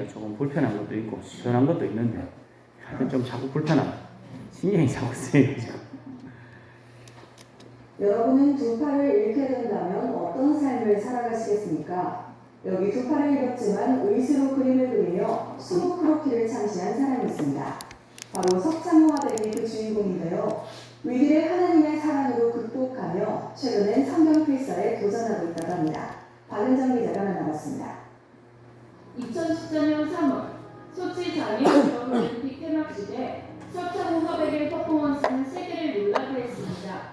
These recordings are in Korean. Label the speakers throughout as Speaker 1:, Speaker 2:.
Speaker 1: 조금 불편한 것도 있고 시원한 것도 있는데 하여튼 좀 자꾸 불편하고 신경이 자꾸 쓰여가지고.
Speaker 2: 여러분은 두 팔을 잃게 된다면 어떤 삶을 살아가시겠습니까? 여기 두 팔을 잃었지만 의수로 그림을 그리며 수목 크로키를 창시한 사람이 있습니다. 바로 석창호 화백이 그 주인공인데요. 위기를 하나님의 사랑으로 극복하며 최근엔 성경 필사에 도전하고 있다고 합니다. 박은정 기자가 만나봤습니다.
Speaker 3: 2014년 3월 소치 장애인올림픽 개막식에 석창호 화백의 퍼포먼스는 세계를 놀라게 했습니다.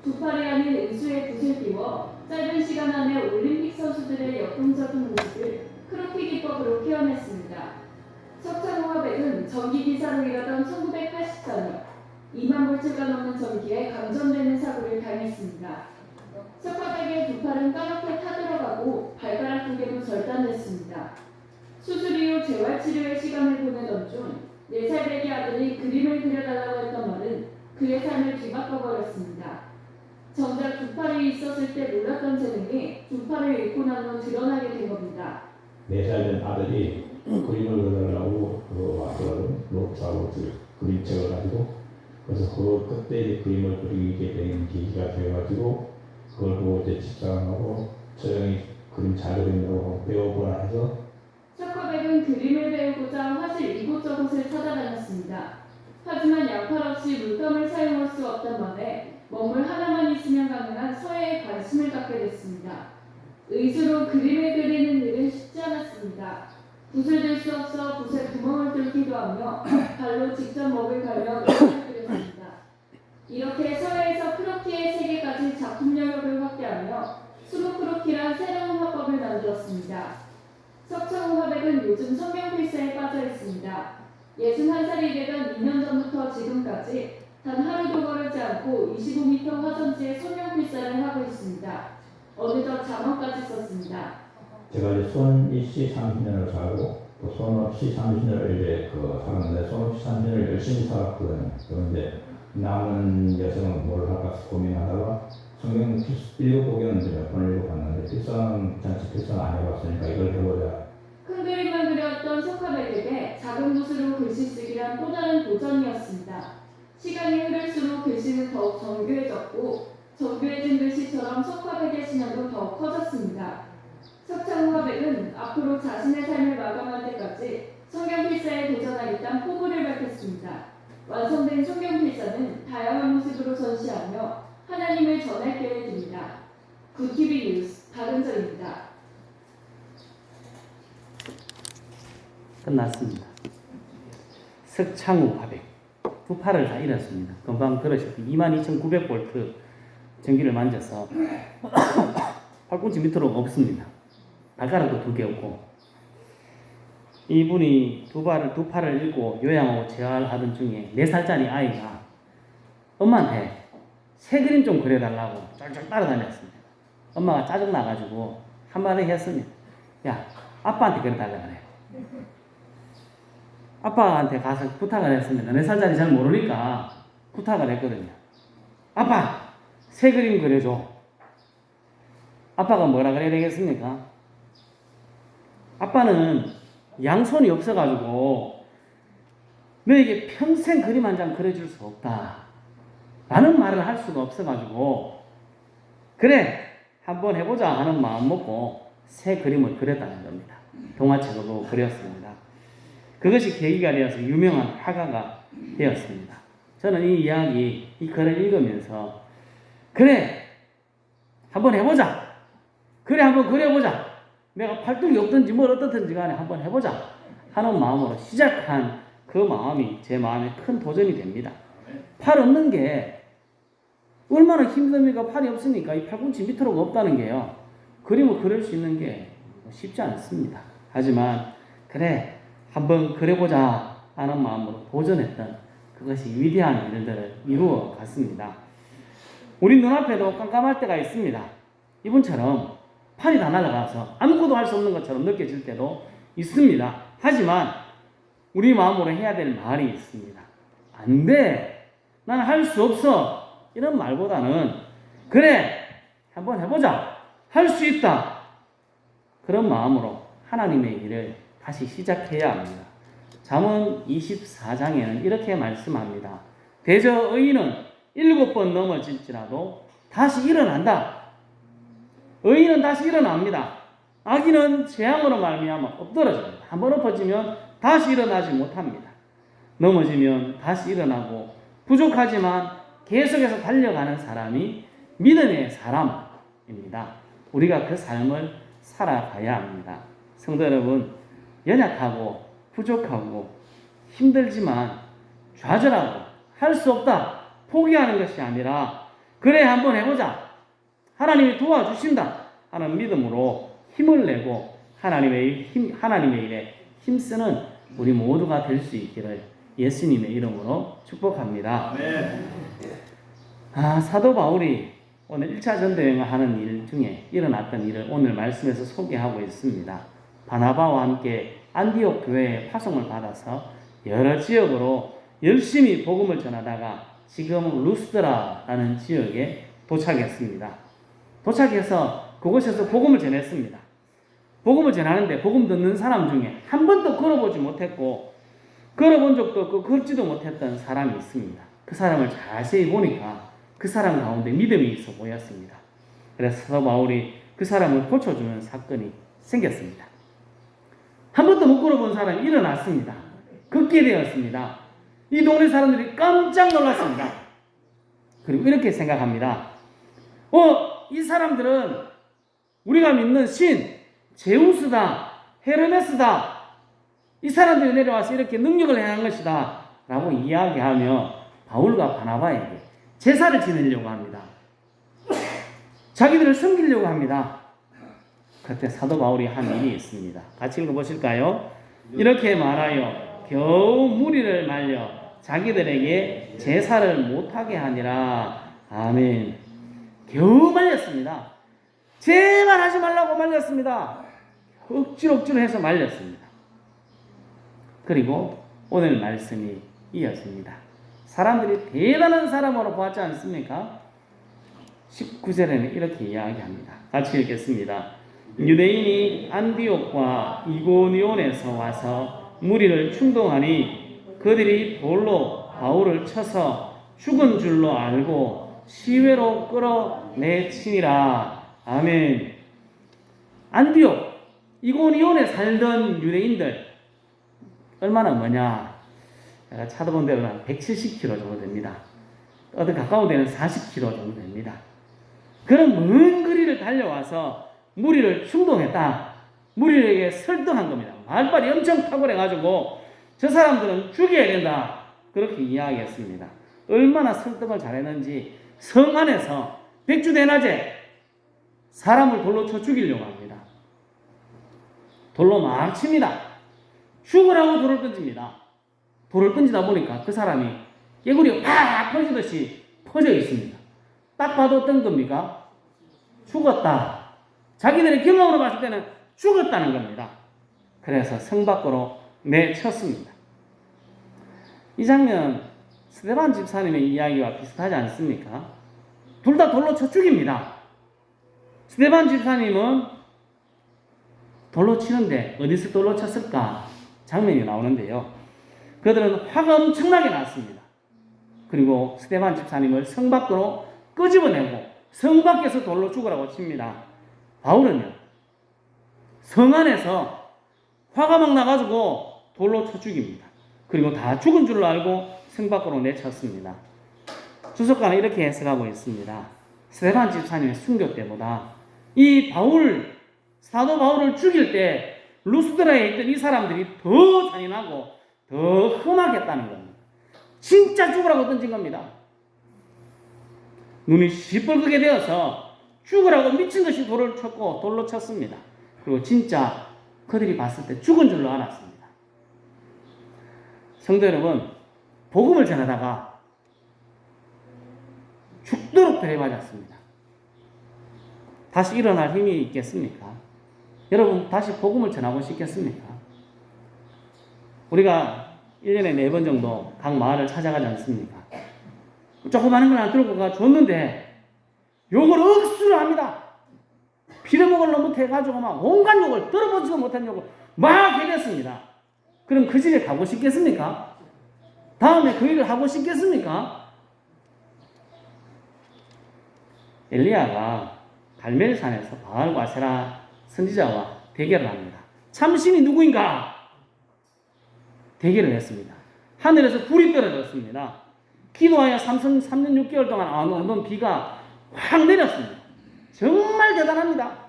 Speaker 3: 두 팔이 아닌 의수의 붓을 띄워 짧은 시간 안에 올림픽 선수들의 역동적인 모습을 크로키 기법으로 표현했습니다. 석창호 화백은 전기 기사로 일하던 1984년 2만 볼트가 넘는 전기에 감전되는 사고를 당했습니다. 석화백의 두 팔은 까맣게 타들어가고 발가락 두 개도 절단됐습니다. 수술 이후 재활치료의 시간을 보내던 중 4살 배기 아들이 그림을 그려달라고 했던 말은 그의 삶을 뒤바꿔버렸습니다. 정작 두 팔이 있었을 때 몰랐던 재능이 두 팔을 잃고 난 후 드러나게 된 겁니다.
Speaker 4: 4살 된 아들이 그림을 그려달라고 왔더라고요. 노트하고 그림책을 가지고. 그래서 그때 이제 그림을 그리게 된 계기가 되어가지고 그걸 보고 이제 집사람하고 처형이 그림 잘 그린다고 배워보라 해서
Speaker 3: 석화백은 그림을 배우고자 화실 이곳저곳을 찾아다녔습니다. 하지만 양팔 없이 물감을 사용할 수 없던 반에 먹물 하나만 있으면 가능한 서예에 관심을 갖게 됐습니다. 의수로 그림을 그리는 일은 쉽지 않았습니다. 붓을 들 수 없어 붓에 구멍을 뚫기도 하며 발로 직접 먹을 갈며 그림을 그렸습니다. 이렇게 서예에서 크로키의 세계까지 작품 영역을 확대하며 수목 크로키란 새로운 화법을 만들었습니다. 석창호 화백은 요즘 성경 필사에 빠져 있습니다. 61살이 되던 2년 전부터 지금까지 단 하루도 거르지 않고 25m 화전지에 성경 필사를 하고 있습니다. 어느덧 자막까지 썼습니다.
Speaker 4: 제가 이제 손이씨 30년을 살고 또 손없이 30년을 이제 살았는데 손없이 30년을 열심히 살았거든요. 그런데 남은 여성은 뭘 할까 고민하다가 성경 읽어보기는 이제 몇 번 읽어봤는데 필사는 전체 필사는 안 해봤으니까 이걸 해보자.
Speaker 3: 큰 그림만 그렸던 석화백에게 작은 붓으로 글씨 쓰기란 또 다른 도전이었습니다. 시간이 흐를수록 글씨는 더욱 정교해졌고 정교해진 글씨처럼 석화백의 신앙도 더욱 커졌습니다. 석창호 화백은 앞으로 자신의 삶을 마감할 때까지 성경 필사에 도전하겠다는 포부를 밝혔습니다. 완성된 성경 필사는 다양한 모습으로 전시하며 하나님을 전할 계획입니다. 굿TV 뉴스 박은정입니다.
Speaker 1: 끝났습니다. 석창호 화백 두 팔을 다 잃었습니다. 금방 들으셨던 22,900V 전기를 만져서 팔꿈치 밑으로 없습니다. 발가락도 2개 없고 이분이 두 팔을 잃고 요양하고 재활하던 중에 4살짜리 아이가 엄마한테 새 그림 좀 그려달라고 쫄쫄 따라다녔습니다. 엄마가 짜증나가지고 한마디 했습니다. 야, 아빠한테 그려달라 그래. 아빠한테 가서 부탁을 했습니다. 4살짜리 잘 모르니까 부탁을 했거든요. 아빠, 새 그림 그려줘. 아빠가 뭐라 그래야 되겠습니까? 아빠는 양손이 없어가지고 너에게 평생 그림 한 장 그려줄 수 없다 라는 말을 할 수가 없어가지고 그래 한번 해보자 하는 마음 먹고 새 그림을 그렸다는 겁니다. 동화책으로 그렸습니다. 그것이 계기가 되어서 유명한 화가가 되었습니다. 저는 이 이야기, 이 글을 읽으면서 그래 한번 해보자, 그래 한번 그려보자, 내가 팔뚝이 없든지 뭘 어떻든지 간에 한번 해보자 하는 마음으로 시작한 그 마음이 제 마음에 큰 도전이 됩니다. 팔 없는 게 얼마나 힘듭니까? 팔이 없으니까 이 팔꿈치 밑으로가 없다는 게요. 그림을 그릴 수 있는 게 쉽지 않습니다. 하지만 그래 한번 그려보자 하는 마음으로 도전했던 그것이 위대한 일들을 이루어 갔습니다. 우리 눈앞에도 깜깜할 때가 있습니다. 이분처럼 팔이 다 날아가서 아무것도 할 수 없는 것처럼 느껴질 때도 있습니다. 하지만 우리 마음으로 해야 될 말이 있습니다. 안 돼, 나는 할 수 없어, 이런 말보다는 그래 한번 해보자, 할 수 있다, 그런 마음으로 하나님의 일을 다시 시작해야 합니다. 잠언 24장에는 이렇게 말씀합니다. 대저 의인은 7번 넘어질지라도 다시 일어난다. 의인은 다시 일어납니다. 악인은 재앙으로 말미암아 엎드러집니다. 한번 엎어지면 다시 일어나지 못합니다. 넘어지면 다시 일어나고 부족하지만 계속해서 달려가는 사람이 믿음의 사람입니다. 우리가 그 삶을 살아가야 합니다. 성도 여러분, 연약하고 부족하고 힘들지만 좌절하고 할 수 없다 포기하는 것이 아니라 그래 한번 해보자, 하나님이 도와주신다 하는 믿음으로 힘을 내고 하나님의 일에 힘쓰는 우리 모두가 될 수 있기를 예수님의 이름으로 축복합니다. 사도 바울이 오늘 1차 전도여행을 하는 일 중에 일어났던 일을 오늘 말씀에서 소개하고 있습니다. 바나바와 함께 안디옥 교회에 파송을 받아서 여러 지역으로 열심히 복음을 전하다가 지금 루스드라라는 지역에 도착했습니다. 도착해서 그곳에서 복음을 전했습니다. 복음을 전하는데 복음 듣는 사람 중에 한 번도 걸어보지 못했고 걸어본 적도 없고 걷지도 못했던 사람이 있습니다. 그 사람을 자세히 보니까 그 사람 가운데 믿음이 있어 보였습니다. 그래서 사도 바울이 그 사람을 고쳐주는 사건이 생겼습니다. 한 번도 못 걸어본 사람이 일어났습니다. 걷게 되었습니다. 이 동네 사람들이 깜짝 놀랐습니다. 그리고 이렇게 생각합니다. 이 사람들은 우리가 믿는 신 제우스다, 헤르메스다, 이 사람들이 내려와서 이렇게 능력을 행한 것이다 라고 이야기하며 바울과 바나바에게 제사를 지내려고 합니다. 자기들을 섬기려고 합니다. 그때 사도 바울이 한 일이 있습니다. 같이 읽어보실까요? 이렇게 말하여 겨우 무리를 말려 자기들에게 제사를 못하게 하니라. 아멘. 겨우 말렸습니다. 제발 하지 말라고 말렸습니다. 억지로 해서 말렸습니다. 그리고 오늘 말씀이 이어집니다. 사람들이 대단한 사람으로 보았지 않습니까? 19절에는 이렇게 이야기합니다. 같이 읽겠습니다. 유대인이 안디옥과 이고니온에서 와서 무리를 충동하니 그들이 돌로 바울을 쳐서 죽은 줄로 알고 시외로 끌어내치니라. 아멘. 안디옥, 이고니온에 살던 유대인들 얼마나 뭐냐? 제가 찾아본 대로 한 170km 정도 됩니다. 어디 가까운 데는 40km 정도 됩니다. 그런 먼 거리를 달려와서 무리를 충동했다. 무리에게 설득한 겁니다. 말빨이 엄청 탁월해가지고 저 사람들은 죽여야 된다. 그렇게 이야기했습니다. 얼마나 설득을 잘했는지 성 안에서 백주대낮에 사람을 돌로 쳐 죽이려고 합니다. 돌로 막 칩니다. 죽으라고 돌을 던집니다. 돌을 던지다 보니까 그 사람이 깨구리가 팍 퍼지듯이 퍼져 있습니다. 딱 봐도 어떤 겁니까? 죽었다. 자기들의 경험으로 봤을 때는 죽었다는 겁니다. 그래서 성 밖으로 내쳤습니다. 이 장면 스데반 집사님의 이야기와 비슷하지 않습니까? 둘 다 돌로 쳐 죽입니다. 스데반 집사님은 돌로 치는데 어디서 돌로 쳤을까? 장면이 나오는데요. 그들은 화가 엄청나게 났습니다. 그리고 스데반 집사님을 성 밖으로 끄집어내고 성 밖에서 돌로 죽으라고 칩니다. 바울은요, 성 안에서 화가 막 나가지고 돌로 쳐 죽입니다. 그리고 다 죽은 줄로 알고 성 밖으로 내쳤습니다. 주석가는 이렇게 해석하고 있습니다. 스데반 집사님의 순교 때보다 이 사도 바울을 죽일 때 루스드라에 있던 이 사람들이 더 잔인하고 더 험하겠다는 겁니다. 진짜 죽으라고 던진 겁니다. 눈이 시뻘겋게 되어서 죽으라고 미친 듯이 돌을 쳤고 돌로 쳤습니다. 그리고 진짜 그들이 봤을 때 죽은 줄로 알았습니다. 성도 여러분, 복음을 전하다가 죽도록 들이맞았습니다. 다시 일어날 힘이 있겠습니까? 여러분 다시 복음을 전하고 싶겠습니까? 우리가 1년에 4번 정도 각 마을을 찾아가지 않습니까? 조그마한 걸 하나 들고 가 줬는데 욕을 억수로 합니다. 빌어먹을 놈 못해가지고 막 온갖 욕을, 들어보지도 못한 욕을 막 해냈습니다. 그럼 그 집에 가고 싶겠습니까? 다음에 그 일을 하고 싶겠습니까? 엘리야가 갈멜산에서 바알과 아세라 선지자와 대결을 합니다. 참신이 누구인가? 대결을 했습니다. 하늘에서 불이 떨어졌습니다. 기도하여 3년 6개월 동안 안 오던 비가 확 내렸습니다. 정말 대단합니다.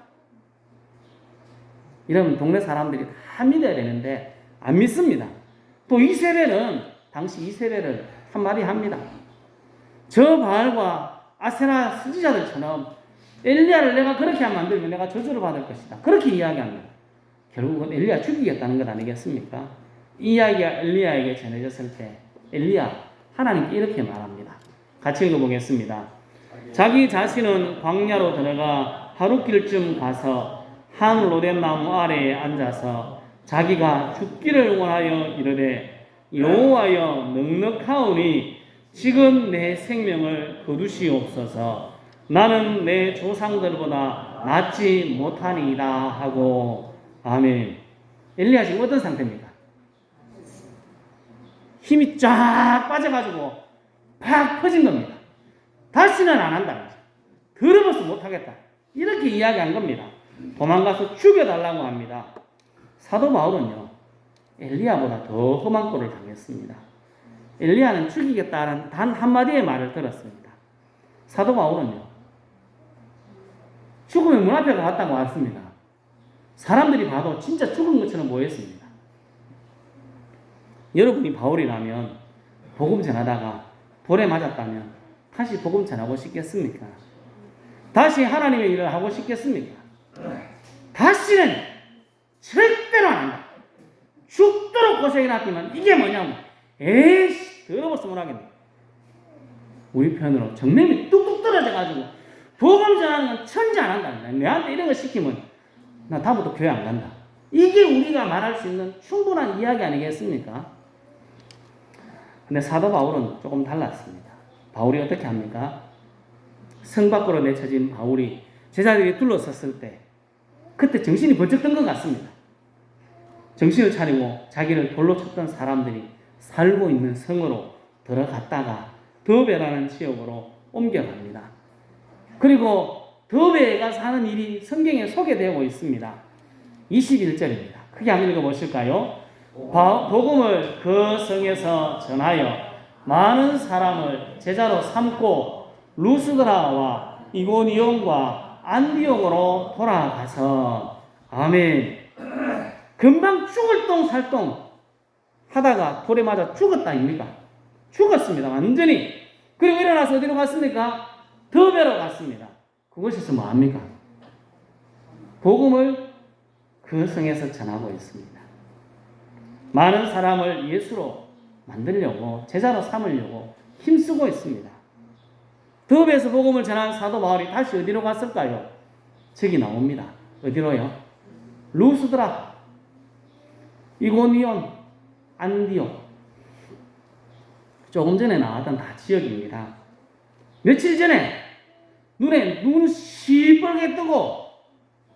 Speaker 1: 이러면 동네 사람들이 다 믿어야 되는데 안 믿습니다. 또 이세벨은 당시 이세벨을 한마디 합니다. 저 바알과 아세라 선지자들처럼 엘리야를 내가 그렇게 하면 안 되면 내가 저주를 받을 것이다. 그렇게 이야기합니다. 결국은 엘리야 죽이겠다는 것 아니겠습니까? 이 이야기가 엘리야에게 전해졌을 때 엘리야 하나님께 이렇게 말합니다. 같이 읽어보겠습니다. 자기 자신은 광야로 들어가 하룻길쯤 가서 한 로뎀나무 아래에 앉아서 자기가 죽기를 원하여 이르되 여호와여 넉넉하오니 지금 내 생명을 거두시옵소서. 나는 내 조상들보다 낫지 못하니이다 하고. 아멘. 엘리야 지금 어떤 상태입니까? 힘이 쫙 빠져가지고 팍 퍼진 겁니다. 다시는 안 한다. 더러워서 못하겠다. 이렇게 이야기한 겁니다. 도망가서 죽여달라고 합니다. 사도 바울은요, 엘리야보다 더 험한 꼴을 당했습니다. 엘리야는 죽이겠다는 단 한마디의 말을 들었습니다. 사도 바울은요, 죽음의 문 앞에 갔다고 왔습니다. 사람들이 봐도 진짜 죽은 것처럼 보였습니다. 여러분이 바울이라면 복음 전하다가 돌에 맞았다면 다시 복음 전하고 싶겠습니까? 다시 하나님의 일을 하고 싶겠습니까? 다시는 절대로 안 한다. 죽도록 고생해놨지만 이게 뭐냐면 에이씨 더러워서 못하겠네. 우리 편으로 정념이 뚝뚝 떨어져가지고 복음 전하는 건 천지 안 한다. 내한테 이런 거 시키면 나 다음부터 교회 안 간다. 이게 우리가 말할 수 있는 충분한 이야기 아니겠습니까? 근데 사도 바울은 조금 달랐습니다. 바울이 어떻게 합니까? 성 밖으로 내쳐진 바울이 제자들이 둘러섰을 때 그때 정신이 번쩍 든 것 같습니다. 정신을 차리고 자기를 돌로 쳤던 사람들이 살고 있는 성으로 들어갔다가 더베라는 지역으로 옮겨갑니다. 그리고 더베가 사는 일이 성경에 소개되고 있습니다. 21절입니다. 크게 한번 읽어보실까요? 복음을 그 성에서 전하여 많은 사람을 제자로 삼고 루스드라와 이고니온과 안디옥으로 돌아가서 아멘. 금방 죽을 똥 살 똥 하다가 돌에 맞아 죽었다 아닙니까? 죽었습니다. 완전히. 그리고 일어나서 어디로 갔습니까? 더베로 갔습니다. 그곳에서 뭐 합니까? 복음을 그 성에서 전하고 있습니다. 많은 사람을 예수로 만들려고 제자로 삼으려고 힘쓰고 있습니다. 더베에서 복음을 전한 사도 바울이 다시 어디로 갔을까요? 저기 나옵니다. 어디로요? 루스드라, 이고니온, 안디옥. 조금 전에 나왔던 다 지역입니다. 며칠 전에 눈에 눈 시뻘게 뜨고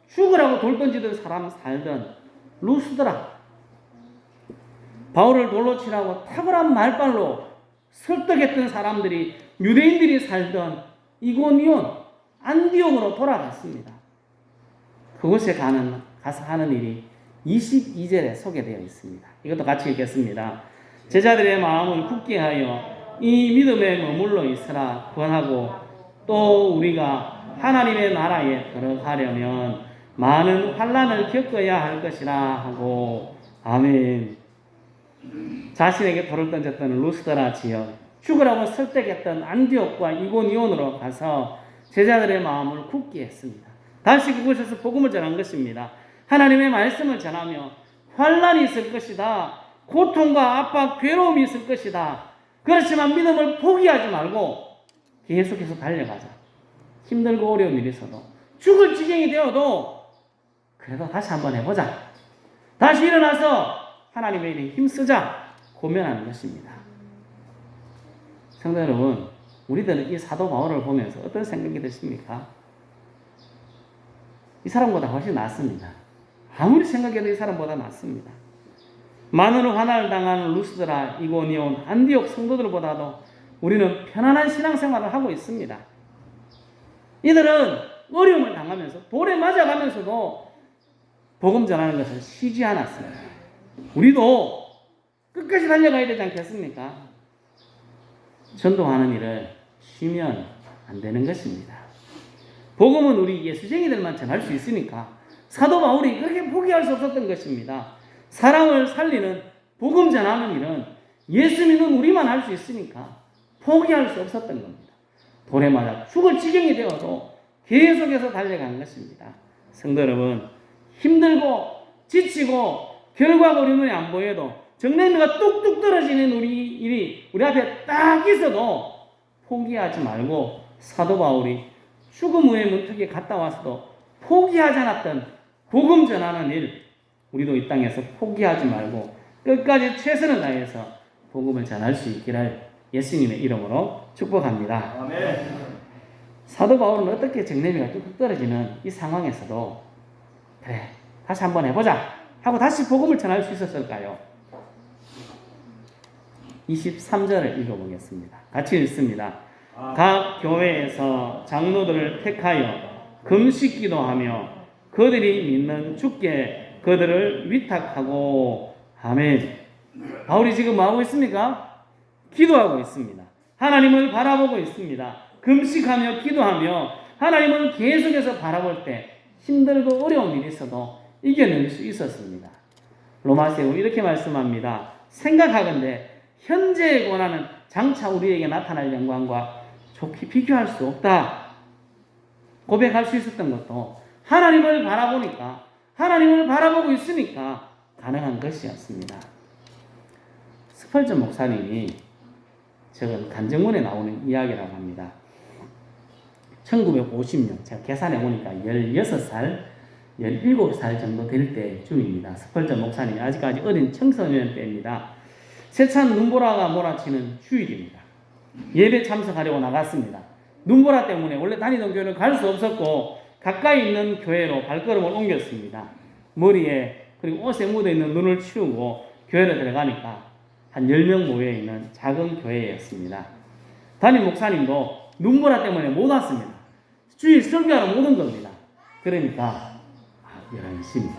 Speaker 1: 죽으라고 돌 던지던 사람 살던 루스드라, 바울을 돌로 치라고 탁월한 말발로 설득했던 사람들이 유대인들이 살던 이고니온, 안디옥으로 돌아갔습니다. 그곳에 가서 하는 일이 22절에 소개되어 있습니다. 이것도 같이 읽겠습니다. 제자들의 마음은 굳게 하여 이 믿음에 머물러 있으라 권하고 또 우리가 하나님의 나라에 들어가려면 많은 환난을 겪어야 할 것이라 하고 아멘. 자신에게 돌을 던졌던 루스드라 지역, 죽으라고 설득했던 안디옥과 이고니온으로 가서 제자들의 마음을 굳게 했습니다. 다시 그곳에서 복음을 전한 것입니다. 하나님의 말씀을 전하며 환난이 있을 것이다. 고통과 압박, 괴로움이 있을 것이다. 그렇지만 믿음을 포기하지 말고 계속해서 달려가자. 힘들고 어려운 일이 있어도 죽을 지경이 되어도 그래도 다시 한번 해보자. 다시 일어나서 하나님의 일에 힘쓰자. 고면하는 것입니다. 성도 여러분, 우리들은 이 사도 바울을 보면서 어떤 생각이 드십니까? 이 사람보다 훨씬 낫습니다. 아무리 생각해도 이 사람보다 낫습니다. 만으로 화난을 당하는 루스드라, 이고니온, 안디옥 성도들보다도 우리는 편안한 신앙생활을 하고 있습니다. 이들은 어려움을 당하면서 돌에 맞아가면서도 복음 전하는 것을 쉬지 않았어요. 우리도 끝까지 달려가야 되지 않겠습니까? 전도하는 일을 쉬면 안 되는 것입니다. 복음은 우리 예수쟁이들만 전할 수 있으니까 사도 바울이 그렇게 포기할 수 없었던 것입니다. 사람을 살리는 복음 전하는 일은 예수 믿는 우리만 할 수 있으니까 포기할 수 없었던 겁니다. 돌에 맞아 죽을 지경이 되어도 계속해서 달려간 것입니다. 성도 여러분, 힘들고 지치고 결과가 우리 눈에 안 보여도 정례미가 뚝뚝 떨어지는 우리 일이 우리 앞에 딱 있어도 포기하지 말고 사도 바울이 죽음 후의 문턱에 갔다 와서도 포기하지 않았던 복음 전하는 일, 우리도 이 땅에서 포기하지 말고 끝까지 최선을 다해서 복음을 전할 수 있기를 예수님의 이름으로 축복합니다.
Speaker 5: 아멘.
Speaker 1: 사도 바울은 어떻게 정례미가 뚝뚝 떨어지는 이 상황에서도 그래 다시 한번 해보자 하고 다시 복음을 전할 수 있었을까요? 23절을 읽어보겠습니다. 같이 읽습니다. 각 교회에서 장로들을 택하여 금식 기도하며 그들이 믿는 주께 그들을 위탁하고 아멘. 바울이 지금 뭐하고 있습니까? 기도하고 있습니다. 하나님을 바라보고 있습니다. 금식하며 기도하며 하나님을 계속해서 바라볼 때 힘들고 어려운 일이 있어도 이겨낼 수 있었습니다. 로마서에 이렇게 말씀합니다. 생각하건대 현재의 고난은 장차 우리에게 나타날 영광과 좋게 비교할 수 없다. 고백할 수 있었던 것도 하나님을 바라보니까, 하나님을 바라보고 있으니까 가능한 것이었습니다. 스펄전 목사님이 적은 간증문에 나오는 이야기라고 합니다. 1950년, 제가 계산해 보니까 16살, 17살 정도 될 때쯤입니다. 스펄전 목사님이 아직까지 어린 청소년 때입니다. 세찬 눈보라가 몰아치는 주일입니다. 예배 참석하려고 나갔습니다. 눈보라 때문에 원래 다니던 교회를 갈 수 없었고 가까이 있는 교회로 발걸음을 옮겼습니다. 머리에 그리고 옷에 묻어있는 눈을 치우고 교회로 들어가니까 한 10명 모여 있는 작은 교회였습니다. 담임 목사님도 눈보라 때문에 못 왔습니다. 주일 설교하러 못 온 겁니다. 그러니까 11시입니다.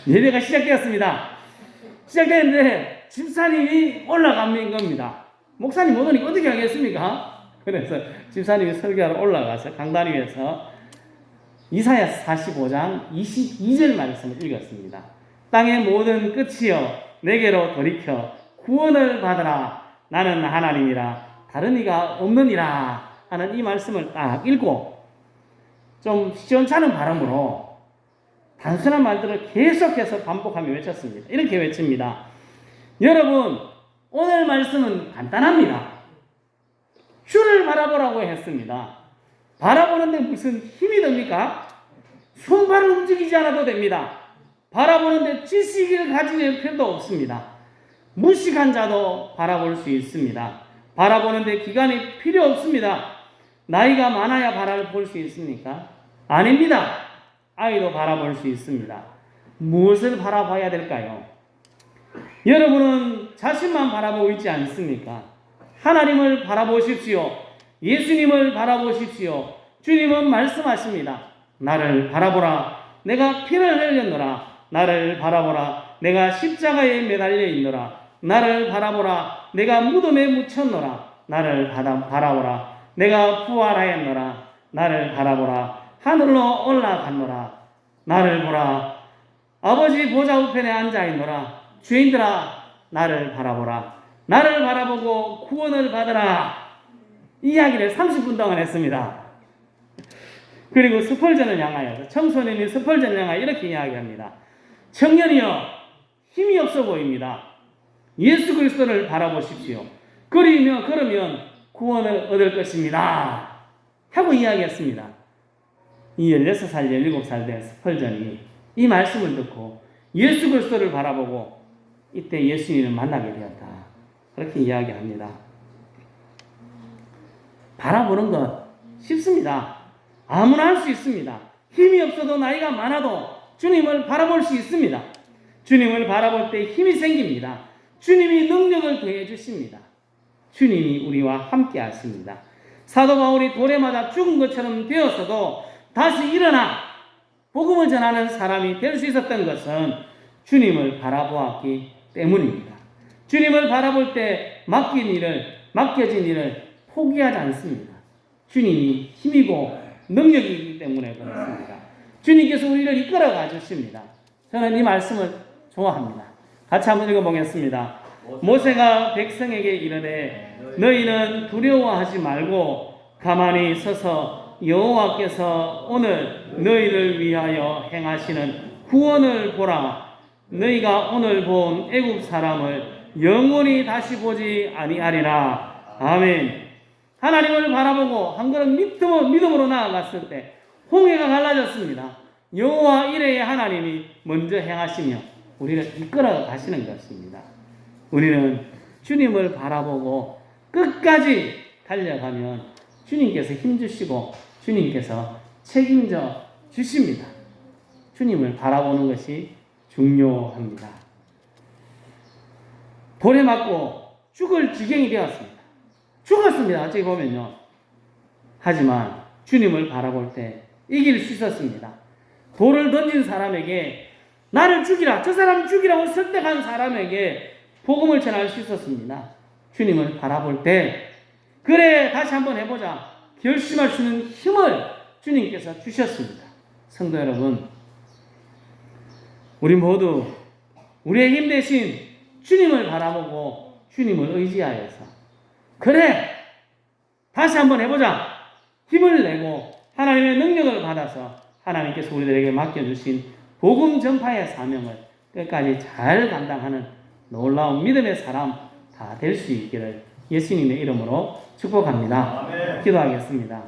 Speaker 1: 예배가 시작되었습니다. 시작되는데 집사님이 올라가는 겁니다. 목사님 못 오니까 어떻게 하겠습니까? 그래서 집사님이 설교하러 올라가서 강단 위에서 이사야 45장 22절 말씀을 읽었습니다. 땅의 모든 끝이여 내게로 돌이켜 구원을 받으라. 나는 하나님이라 다른 이가 없느니라 하는 이 말씀을 딱 읽고 좀 시원찮은 발음으로 단순한 말들을 계속해서 반복하며 외쳤습니다. 이렇게 외칩니다. 여러분, 오늘 말씀은 간단합니다. 주를 바라보라고 했습니다. 바라보는데 무슨 힘이 듭니까? 손발을 움직이지 않아도 됩니다. 바라보는데 지식을 가질 필요도 없습니다. 무식한 자도 바라볼 수 있습니다. 바라보는데 기간이 필요 없습니다. 나이가 많아야 바라볼 수 있습니까? 아닙니다. 아이도 바라볼 수 있습니다. 무엇을 바라봐야 될까요? 여러분은 자신만 바라보고 있지 않습니까? 하나님을 바라보십시오. 예수님을 바라보십시오. 주님은 말씀하십니다. 나를 바라보라. 내가 피를 흘렸노라. 나를 바라보라. 내가 십자가에 매달려 있노라. 나를 바라보라. 내가 무덤에 묻혔노라. 나를 바라보라. 내가 부활하였노라. 나를 바라보라. 하늘로 올라갔노라. 나를 보라. 아버지 보좌 우편에 앉아있노라. 죄인들아 나를 바라보라. 나를 바라보고 구원을 받으라. 이 이야기를 30분 동안 했습니다. 그리고 스펄전을 향하여서 청소년이 스펄전을 향하여 이렇게 이야기합니다. 청년이여 힘이 없어 보입니다. 예수 그리스도를 바라보십시오. 그러면 구원을 얻을 것입니다. 하고 이야기했습니다. 이 16살, 17살 된 스펄전이 이 말씀을 듣고 예수 그리스도를 바라보고 이때 예수님을 만나게 되었다. 그렇게 이야기합니다. 바라보는 것 쉽습니다. 아무나 할 수 있습니다. 힘이 없어도 나이가 많아도 주님을 바라볼 수 있습니다. 주님을 바라볼 때 힘이 생깁니다. 주님이 능력을 더해 주십니다. 주님이 우리와 함께 하십니다. 사도 바울이 돌에 맞아 죽은 것처럼 되었어도 다시 일어나 복음을 전하는 사람이 될 수 있었던 것은 주님을 바라보았기 때문입니다. 주님을 바라볼 때 맡겨진 일을 포기하지 않습니다. 주님이 힘이고 능력이기 때문에 그렇습니다. 주님께서 우리를 이끌어가 주십니다. 저는 이 말씀을 좋아합니다. 같이 한번 읽어보겠습니다. 모세가 백성에게 이르되 너희는 두려워하지 말고 가만히 서서 여호와께서 오늘 너희를 위하여 행하시는 구원을 보라. 너희가 오늘 본 애굽 사람을 영원히 다시 보지 아니하리라. 아멘. 하나님을 바라보고 한 걸음 믿음으로 나아갔을 때 홍해가 갈라졌습니다. 여호와 이레의 하나님이 먼저 행하시며 우리를 이끌어 가시는 것입니다. 우리는 주님을 바라보고 끝까지 달려가면 주님께서 힘주시고 주님께서 책임져 주십니다. 주님을 바라보는 것이 중요합니다. 돌에 맞고 죽을 지경이 되었습니다. 죽었습니다. 어찌 보면요. 하지만 주님을 바라볼 때 이길 수 있었습니다. 돌을 던진 사람에게 나를 죽이라, 저 사람 죽이라고 설득한 사람에게 복음을 전할 수 있었습니다. 주님을 바라볼 때 그래 다시 한번 해보자 결심할 수 있는 힘을 주님께서 주셨습니다. 성도 여러분, 우리 모두 우리의 힘 대신 주님을 바라보고 주님을 의지하여서 그래 다시 한번 해보자 힘을 내고 하나님의 능력을 받아서 하나님께서 우리들에게 맡겨주신 복음 전파의 사명을 끝까지 잘 감당하는 놀라운 믿음의 사람 다 될 수 있기를 예수님의 이름으로 축복합니다. 기도하겠습니다.